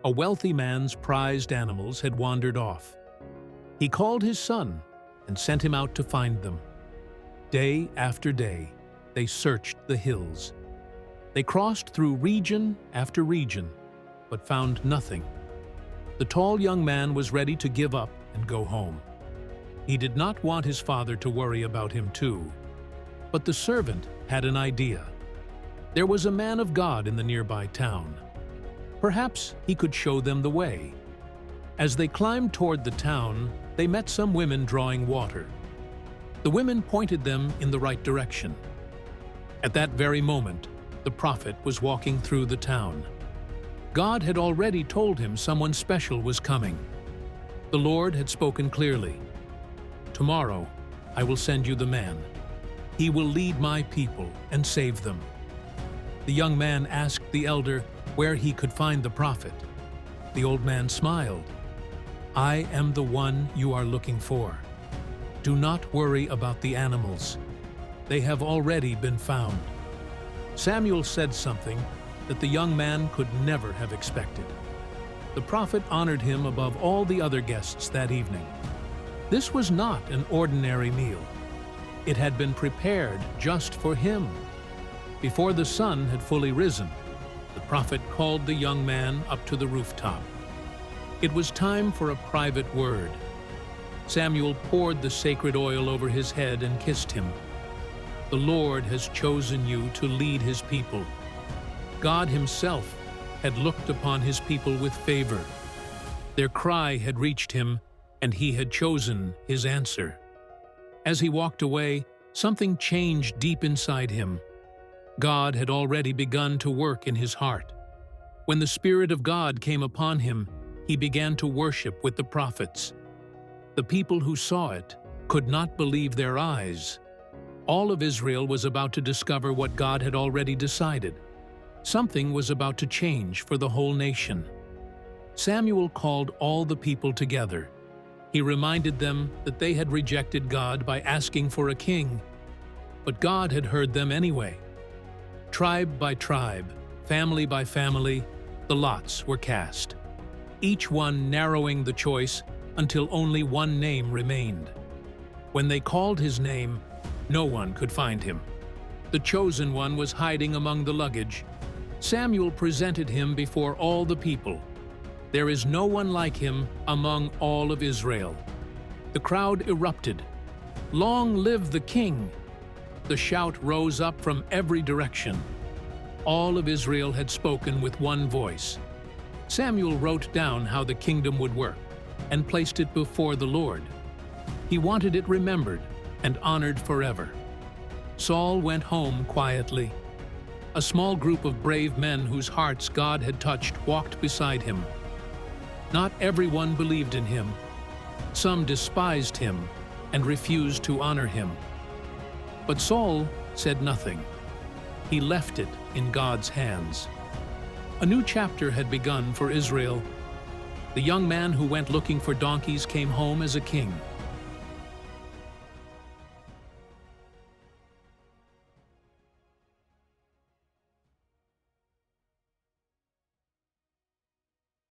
A wealthy man's prized animals had wandered off. He called his son and sent him out to find them. Day after day, they searched the hills. They crossed through region after region, but found nothing. The tall young man was ready to give up and go home. He did not want his father to worry about him too. But the servant had an idea. There was a man of God in the nearby town. Perhaps he could show them the way. As they climbed toward the town, they met some women drawing water. The women pointed them in the right direction. At that very moment, the prophet was walking through the town. God had already told him someone special was coming. The Lord had spoken clearly. "Tomorrow, I will send you the man. He will lead my people and save them." The young man asked the elder where he could find the prophet. The old man smiled. "I am the one you are looking for. Do not worry about the animals. They have already been found." Samuel said something that the young man could never have expected. The prophet honored him above all the other guests that evening. This was not an ordinary meal. It had been prepared just for him. Before the sun had fully risen, the prophet called the young man up to the rooftop. It was time for a private word. Samuel poured the sacred oil over his head and kissed him. "The Lord has chosen you to lead his people." God himself had looked upon his people with favor. Their cry had reached him, and he had chosen his answer. As he walked away, something changed deep inside him. God had already begun to work in his heart. When the Spirit of God came upon him, he began to worship with the prophets. The people who saw it could not believe their eyes. All of Israel was about to discover what God had already decided. Something was about to change for the whole nation. Samuel called all the people together. He reminded them that they had rejected God by asking for a king, but God had heard them anyway. Tribe by tribe, family by family, the lots were cast, each one narrowing the choice until only one name remained. When they called his name, no one could find him. The chosen one was hiding among the luggage. Samuel presented him before all the people. "There is no one like him among all of Israel." The crowd erupted. "Long live the king!" The shout rose up from every direction. All of Israel had spoken with one voice. Samuel wrote down how the kingdom would work and placed it before the Lord. He wanted it remembered and honored forever. Saul went home quietly. A small group of brave men whose hearts God had touched walked beside him. Not everyone believed in him. Some despised him and refused to honor him. But Saul said nothing. He left it in God's hands. A new chapter had begun for Israel. The young man who went looking for donkeys came home as a king.